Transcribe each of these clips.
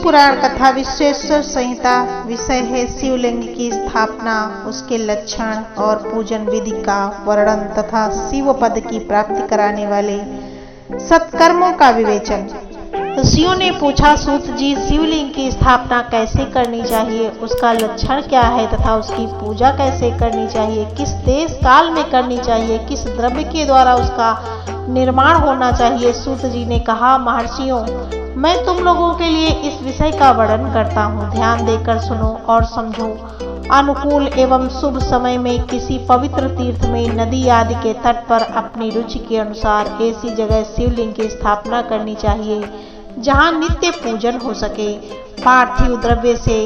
पुराण कथा विश्वेश्वर संहिता विषय है शिवलिंग की स्थापना, उसके लक्षण और पूजन विधि का वर्णन तथा शिव पद की प्राप्ति कराने वाले सत्कर्मों का विवेचन। ऋषियों ने पूछा, सूत जी, शिवलिंग की स्थापना कैसे करनी चाहिए, उसका लक्षण क्या है तथा उसकी पूजा कैसे करनी चाहिए, किस देश काल में करनी चाहिए, किस द्रव्य के द्वारा उसका निर्माण होना चाहिए। सूत जी ने कहा, महर्षियों, मैं तुम लोगों के लिए इस विषय का वर्णन करता हूँ, ध्यान देकर सुनो और समझो। अनुकूल एवं शुभ समय में किसी पवित्र तीर्थ में, नदी आदि के तट पर अपनी रुचि के अनुसार ऐसी जगह शिवलिंग की स्थापना करनी चाहिए जहाँ नित्य पूजन हो सके। पार्थिव द्रव्य से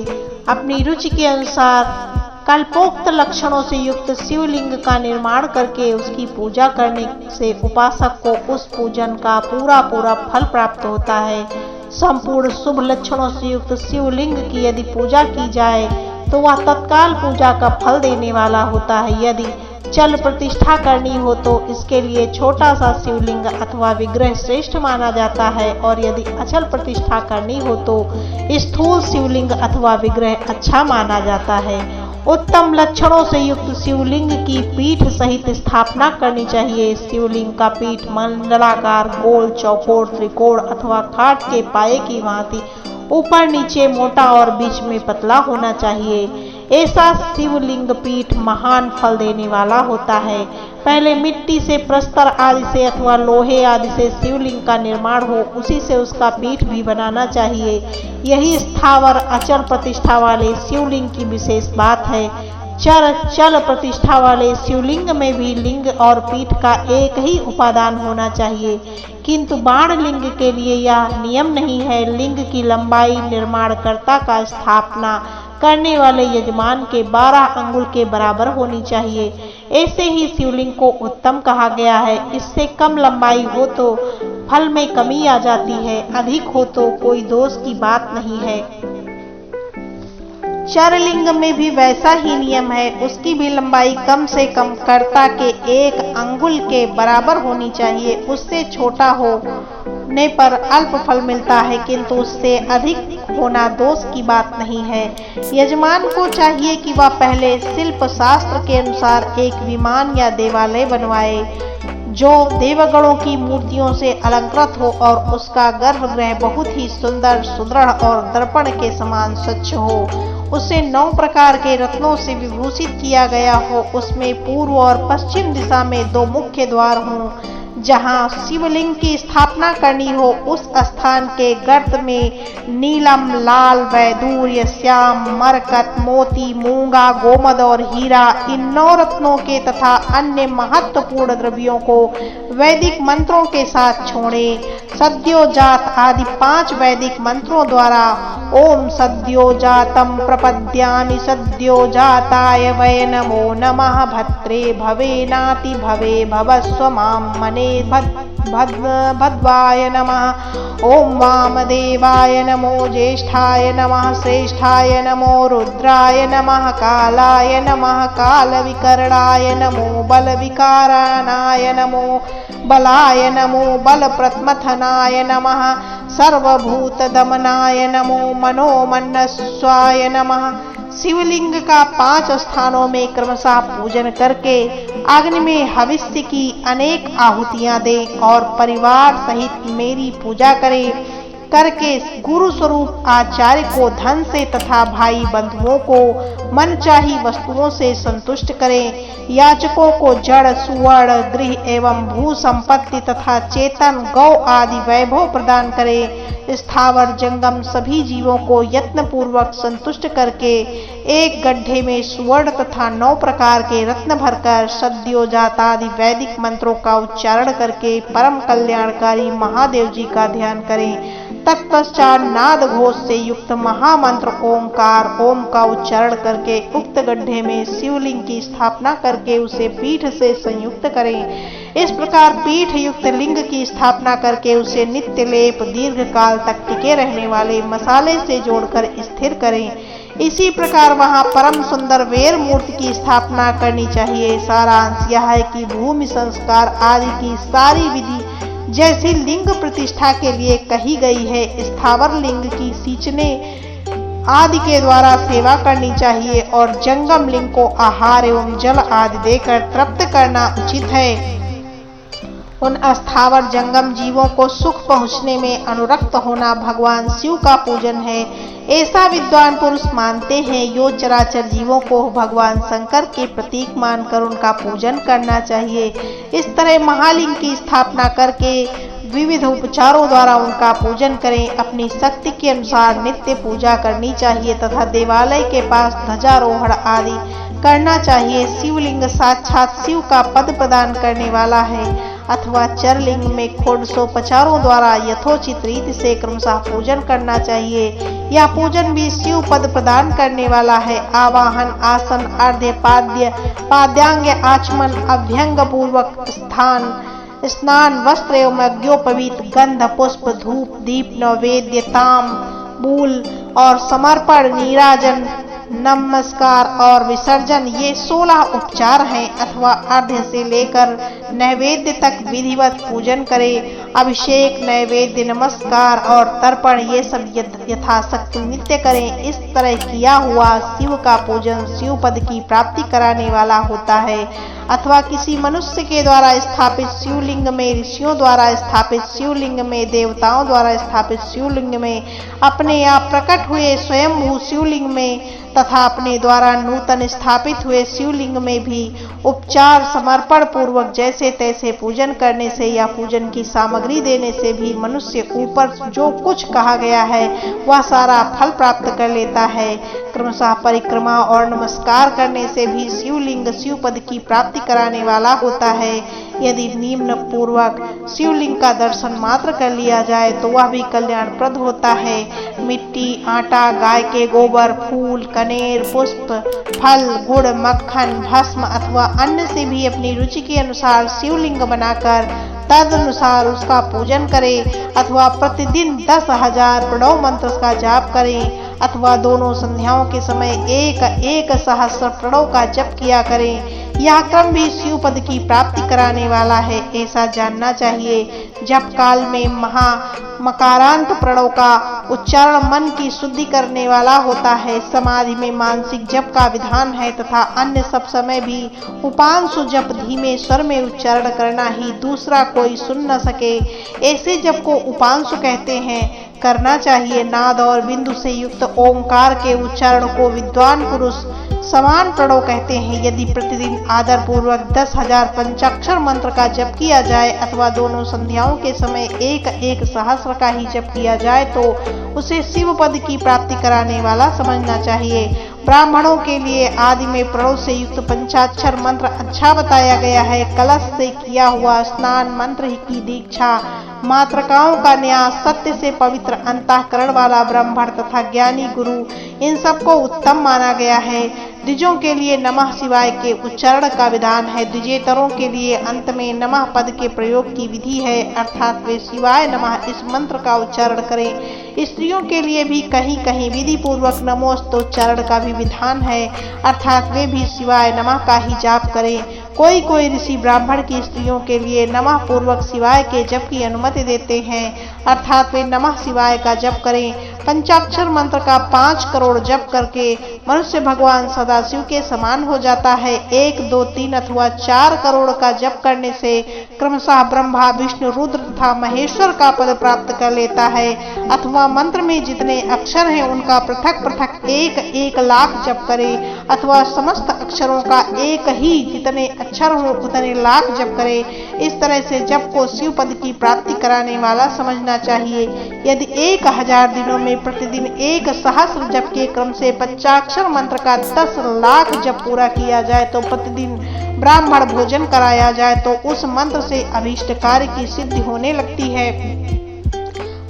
अपनी रुचि के अनुसार कल्पोक्त लक्षणों से युक्त शिवलिंग का निर्माण करके उसकी पूजा करने से उपासक को उस पूजन का पूरा फल प्राप्त होता है। संपूर्ण शुभ लक्षणों से युक्त शिवलिंग की यदि पूजा की जाए तो वह तत्काल पूजा का फल देने वाला होता है। यदि चल प्रतिष्ठा करनी हो तो इसके लिए छोटा सा शिवलिंग अथवा विग्रह श्रेष्ठ माना जाता है, और यदि अचल प्रतिष्ठा करनी हो तो स्थूल शिवलिंग अथवा विग्रह अच्छा माना जाता है। उत्तम लक्षणों से युक्त शिवलिंग की पीठ सहित स्थापना करनी चाहिए। शिवलिंग का पीठ मंडलाकार, गोल, चौकोर, त्रिकोण अथवा खाट के पाए की भांति ऊपर नीचे मोटा और बीच में पतला होना चाहिए। ऐसा शिवलिंग पीठ महान फल देने वाला होता है। पहले मिट्टी से, प्रस्तर आदि से अथवा लोहे आदि से शिवलिंग का निर्माण हो, उसी से उसका पीठ भी बनाना चाहिए। यही स्थावर अचल प्रतिष्ठा वाले शिवलिंग की विशेष बात है। चल प्रतिष्ठा वाले शिवलिंग में भी लिंग और पीठ का एक ही उपादान होना चाहिए, किंतु बाण लिंग के लिए यह नियम नहीं है। लिंग की लंबाई निर्माणकर्ता का स्थापना करने वाले यजमान के 12 अंगुल के बराबर होनी चाहिए। ऐसे ही शिवलिंग को उत्तम कहा गया है। इससे कम लंबाई हो तो फल में कमी आ जाती है, अधिक हो तो कोई दोष की बात नहीं है। चरलिंग में भी वैसा ही नियम है। उसकी भी लंबाई कम से कम कर्ता के 1 अंगुल के बराबर होनी चाहिए। उससे छोटा होने पर अल्प फल मिलता है, किंतु उससे अधिक होना दोष की बात नहीं है। यजमान को चाहिए कि वह पहले शिल्प शास्त्र के अनुसार एक विमान या देवालय बनवाए जो देवगणों की मूर्तियों से अलंकृत हो और उसका गर्भगृह बहुत ही सुंदर, सुदृढ़ और दर्पण के समान स्वच्छ हो। उसे 9 प्रकार के रत्नों से विभूषित किया गया हो। उसमें पूर्व और पश्चिम दिशा में 2 मुख्य द्वार हों। जहाँ शिवलिंग की स्थापना करनी हो उस स्थान के गर्त में नीलम, लाल, वैदूर्य, श्याम, मरकत, मोती, मूंगा, गोमद और हीरा, इन 9 रत्नों के तथा अन्य महत्वपूर्ण द्रव्यों को वैदिक मंत्रों के साथ छोड़े। सद्योजात आदि 5 वैदिक मंत्रों द्वारा ओम सद्योजातम प्रपद्यामि सद्योजाताय वै नमो नमः भद्रे भवेनाति भवे भवस्व मां मने भद्वाय नमः। ओम वामदेवाय नमो, ज्येष्ठाय नमः, श्रेष्ठाय नमो, रुद्राय नमः, कालाय नमः, कालविकरणाय नमो, बलविकारानाय नमो, बलाय नमो, बलप्रथमथनाय नमः, सर्वभूतदमनाय नमो, मनोमनस्वाय नमः। शिवलिंग का 5 स्थानों में क्रमशः पूजन करके अग्नि में हविष्य की अनेक आहुतियां दें और परिवार सहित मेरी पूजा करके गुरु स्वरूप आचार्य को धन से तथा भाई बंधुओं को मनचाही वस्तुओं से संतुष्ट करें। याचकों को जड़, सुवर्ण, गृह एवं भू संपत्ति तथा चेतन गौ आदि वैभव प्रदान करें। स्थावर जंगम सभी जीवों को यत्न पूर्वक संतुष्ट करके एक गड्ढे में सुवर्ण तथा 9 प्रकार के रत्न भरकर सद्योजात आदि वैदिक मंत्रों का उच्चारण करके परम कल्याणकारी महादेव जी का ध्यान करें। तत्पश्चात नाद घोष से युक्त महामंत्र ओंकार ओम का उच्चारण करके उक्त गड्ढे में शिवलिंग की स्थापना करके उसे पीठ से संयुक्त करें। इस प्रकार पीठ युक्त लिंग की स्थापना करके उसे नित्य लेप, दीर्घ काल तक टिके रहने वाले मसाले से जोड़कर स्थिर करें। इसी प्रकार वहां परम सुंदर वेर मूर्ति की स्थापना करनी चाहिए। सारांश यह है कि भूमि संस्कार आदि की सारी विधि जैसी लिंग प्रतिष्ठा के लिए कही गई है। स्थावर लिंग की सींचने आदि के द्वारा सेवा करनी चाहिए और जंगम लिंग को आहार एवं जल आदि देकर तृप्त करना उचित है। उन अस्थावर जंगम जीवों को सुख पहुँचने में अनुरक्त होना भगवान शिव का पूजन है, ऐसा विद्वान पुरुष मानते हैं। यो चराचर जीवों को भगवान शंकर के प्रतीक मानकर उनका पूजन करना चाहिए। इस तरह महालिंग की स्थापना करके विविध उपचारों द्वारा उनका पूजन करें। अपनी शक्ति के अनुसार नित्य पूजा करनी चाहिए तथा देवालय के पास ध्वजारोहण आदि करना चाहिए। शिवलिंग साक्षात शिव का पद प्रदान करने वाला है अथवा चरलिंग में खोडसोपचारों द्वारा यथोचित रीति से क्रमशः पूजन करना चाहिए। यह पूजन भी शिव पद प्रदान करने वाला है। आवाहन, आसन, अर्घ्य, पाद्य, पाद्यांग, आचमन, अभ्यंग पूर्वक स्नान, वस्त्र एवं यज्ञोपवीत, गंध, पुष्प, धूप, दीप, नैवेद्य, तांबूल और समर्पण, नीराजन, नमस्कार और विसर्जन, ये 16 उपचार हैं अथवा अर्घ्य से लेकर नैवेद्य तक विधिवत पूजन करें। अभिषेक, नैवेद्य, नमस्कार और तर्पण ये सब यथाशक्ति नित्य करें। इस तरह किया हुआ शिव का पूजन शिव पद की प्राप्ति कराने वाला होता है। अथवा किसी मनुष्य के द्वारा स्थापित शिवलिंग में, ऋषियों द्वारा स्थापित शिवलिंग में, देवताओं द्वारा स्थापित शिवलिंग में, अपने आप प्रकट हुए स्वयंभू शिवलिंग में तथा अपने द्वारा नूतन स्थापित हुए शिवलिंग में भी उपचार समर्पण पूर्वक जैसे तैसे पूजन करने से या पूजन की सामग्री देने से भी मनुष्य ऊपर जो कुछ कहा गया है वह सारा फल प्राप्त कर लेता है। क्रमशः परिक्रमा और नमस्कार करने से भी शिवलिंग शिव पद की प्राप्ति कराने वाला होता है। यदि निम्न पूर्वक शिवलिंग का दर्शन मात्र कर लिया जाए तो वह भी कल्याणप्रद होता है। मिट्टी, आटा, गाय के गोबर, फूल, कनेर, पुष्प, फल, गुड़, मक्खन, भस्म अथवा अन्न से भी अपनी रुचि के अनुसार शिवलिंग बनाकर तदनुसार उसका पूजन करें अथवा प्रतिदिन 10,000 प्रणव मंत्र का जाप करें अथवा दोनों संध्याओं के समय एक सहस्र प्रणव का जप किया करें। यह क्रम भी शिव पद की प्राप्ति कराने वाला है, ऐसा जानना चाहिए। जप काल में मकारांत प्रणव का उच्चारण मन की शुद्धि करने वाला होता है। समाधि में मानसिक जप का विधान है तथा अन्य सब समय भी उपांशु जप धीमे स्वर में उच्चारण करना ही, दूसरा कोई सुन न सके, ऐसे जप को उपांशु कहते हैं, करना चाहिए। नाद और बिंदु से युक्त ओंकार के उच्चारण को विद्वान पुरुष समान प्रणव कहते हैं। यदि प्रतिदिन आदर पूर्वक 10,000 पंचाक्षर मंत्र का जप किया जाए अथवा दोनों संध्याओं के समय एक सहस्र का ही जप किया जाए तो उसे शिव पद की प्राप्ति कराने वाला समझना चाहिए। ब्राह्मणों के लिए आदि में प्रणव से युक्त पंचाक्षर मंत्र अच्छा बताया गया है। कलश से किया हुआ स्नान, मंत्र की दीक्षा, मातृकाओं का न्यास, सत्य से पवित्र अंतःकरण वाला ब्राह्मण तथा ज्ञानी गुरु, इन सबको उत्तम माना गया है। द्विजों के लिए नमः शिवाय के उच्चारण का विधान है। द्विजेतरों के लिए अंत में नमः पद के प्रयोग की विधि है, अर्थात वे शिवाय नमः इस मंत्र का उच्चारण करें। स्त्रियों के लिए भी कहीं कहीं विधि पूर्वक नमोस्तोच्चारण का भी विधान है, अर्थात वे भी शिवाय नमः का ही जाप करें। कोई ऋषि ब्राह्मण की स्त्रियों के लिए नमः पूर्वक शिवाय के जप की अनुमति देते हैं, अर्थात वे नमः शिवाय का जप करें। पंचाक्षर मंत्र का 5 करोड़ जप करके मनुष्य भगवान सदाशिव के समान हो जाता है। 1, 2, 3 अथवा 4 करोड़ का जप करने से क्रमशः ब्रह्मा, विष्णु, रुद्र तथा महेश्वर का पद प्राप्त कर लेता है। अथवा मंत्र में जितने अक्षर हैं उनका पृथक पृथक 1 लाख जप करे अथवा समस्त अक्षरों का एक ही जितने अक्षर हो उतने लाख जप करे। इस तरह से जप को शिव पद की प्राप्ति कराने वाला समझना चाहिए। यदि 1000 दिनों में प्रतिदिन 1 सहस्र जप के क्रम से पंचाक्षर मंत्र का 10 लाख जप पूरा किया जाए तो प्रतिदिन ब्राह्मण भोजन कराया जाए तो उस मंत्र से अभीष्ट कार्य की सिद्धि होने लगती है।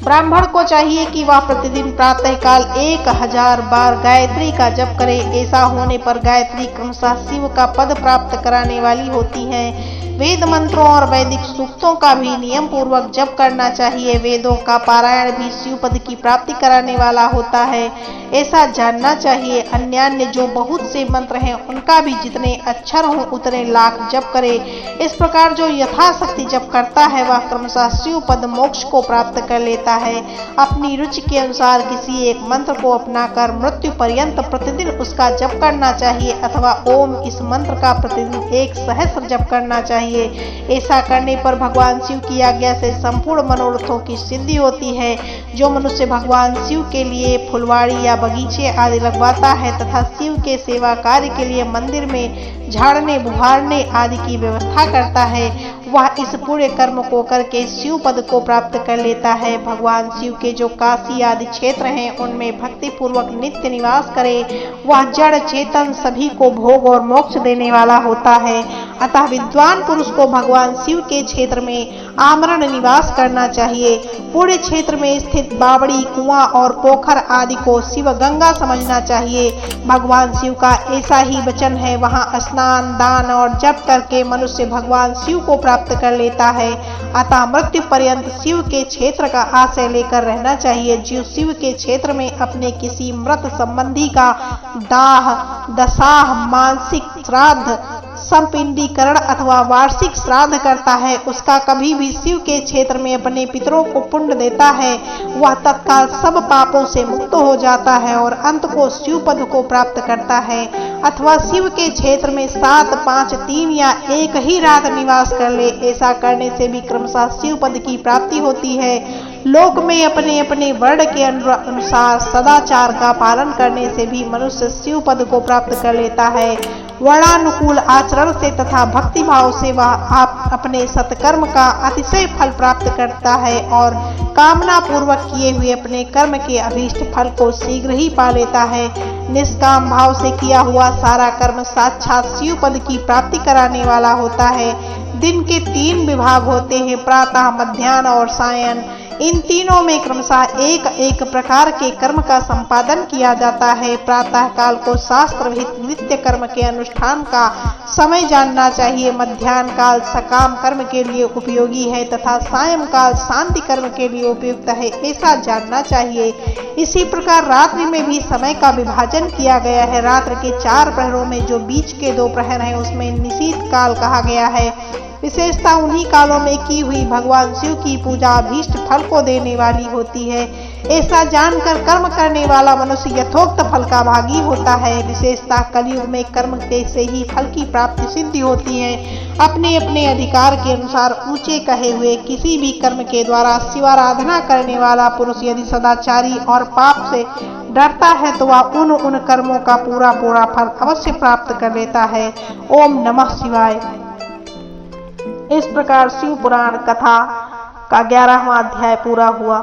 ब्राह्मण को चाहिए कि वह प्रतिदिन प्रातःकाल 1000 बार गायत्री का जप करे। ऐसा होने पर गायत्री क्रमशः शिव का पद प्राप्त कराने वाली होती है। वेद मंत्रों और वैदिक सूक्तों का भी नियम पूर्वक जप करना चाहिए। वेदों का पारायण भी शिव पद की प्राप्ति कराने वाला होता है, ऐसा जानना चाहिए। अन्यान्य जो बहुत से मंत्र हैं उनका भी जितने अक्षर हों उतने लाख जप करे। इस प्रकार जो यथाशक्ति जप करता है वह क्रमशः शिव पद मोक्ष को प्राप्त कर लेता है। अपनी रुचि के अनुसार किसी एक मंत्र को अपनाकर मृत्यु पर्यंत प्रतिदिन उसका जप करना चाहिए, अथवा ओम इस मंत्र का प्रतिदिन 1 सहस्त्र जप करना चाहिए। ऐसा करने पर भगवान शिव की आज्ञा से संपूर्ण मनोरथों की सिद्धि होती है। जो मनुष्य भगवान शिव के लिए फुलवाड़ी या बगीचे आदि लगवाता है तथा शिव के सेवा कार्य के लिए मंदिर में झाड़ने बुहारने आदि की व्यवस्था करता है, वह इस पूरे कर्म को करके शिव पद को प्राप्त कर लेता है। भगवान शिव के जो काशी आदि क्षेत्र हैं उनमें भक्ति पूर्वक नित्य निवास करे, वह जड़ चेतन सभी को भोग और मोक्ष देने वाला होता है। अतः विद्वान पुरुष को भगवान शिव के क्षेत्र में आमरण निवास करना चाहिए। पूरे क्षेत्र में स्थित बावड़ी, कुआं और पोखर आदि को शिव गंगा समझना चाहिए। भगवान शिव का ऐसा ही वचन है, वहां स्नान दान और जप करके मनुष्य भगवान शिव को प्राप्त कर लेता है। अतः मृत्यु पर्यंत शिव के क्षेत्र का आश्रय लेकर रहना चाहिए। जो शिव के क्षेत्र में अपने किसी मृत संबंधी का दाह दशाह मानसिक श्राद्ध संपिंडीकरण अथवा वार्षिक श्राद्ध करता है, उसका कभी भी शिव के क्षेत्र में अपने पितरों को पुण्य देता है, वह तत्काल सब पापों से मुक्त हो जाता है और अंत को शिव पद को प्राप्त करता है। अथवा शिव के क्षेत्र में 7, 5, 3 या 1 ही रात निवास कर ले, ऐसा करने से भी क्रमशः शिव पद की प्राप्ति होती है। लोक में अपने अपने वर्ण के अनुसार सदाचार का पालन करने से भी मनुष्य शिव पद को प्राप्त कर लेता है। वर्णानुकूल आचरण से तथा भक्ति भाव से वह आप अपने सत्कर्म का अतिशय फल प्राप्त करता है और कामना पूर्वक किए हुए अपने कर्म के अभीष्ट फल को शीघ्र ही पा लेता है। निष्काम भाव से किया हुआ सारा कर्म साक्षात शिव पद की प्राप्ति कराने वाला होता है। दिन के 3 विभाग होते हैं, प्रातः, मध्याह्न और सायं। इन तीनों में क्रमशः एक एक प्रकार के कर्म का संपादन किया जाता है। प्रातः काल को शास्त्र विहित नित्य कर्म के अनुष्ठान का समय जानना चाहिए। मध्याह्न काल सकाम कर्म के लिए उपयोगी है तथा सायं काल शांति कर्म के लिए उपयुक्त है, ऐसा जानना चाहिए। इसी प्रकार रात्रि में भी समय का विभाजन किया गया है। रात्र के 4 प्रहरों में जो बीच के 2 प्रहर हैं उसमें निशीथ काल कहा गया है। विशेषता उन्हीं कालों में की हुई भगवान शिव की पूजा अभीष्ट फल को देने वाली होती है। ऐसा जानकर कर्म करने वाला मनुष्य यथोक्त फल का भागी होता है। विशेषता कलयुग में कर्म से ही फल की प्राप्ति सिद्धि होती है। अपने अपने अधिकार के अनुसार ऊंचे कहे हुए किसी भी कर्म के द्वारा शिवाराधना करने वाला पुरुष यदि सदाचारी और पाप से डरता है तो वह उन कर्मों का पूरा फल अवश्य प्राप्त कर लेता है। ओम नमः शिवाय। इस प्रकार शिव पुराण कथा का 11वां अध्याय पूरा हुआ।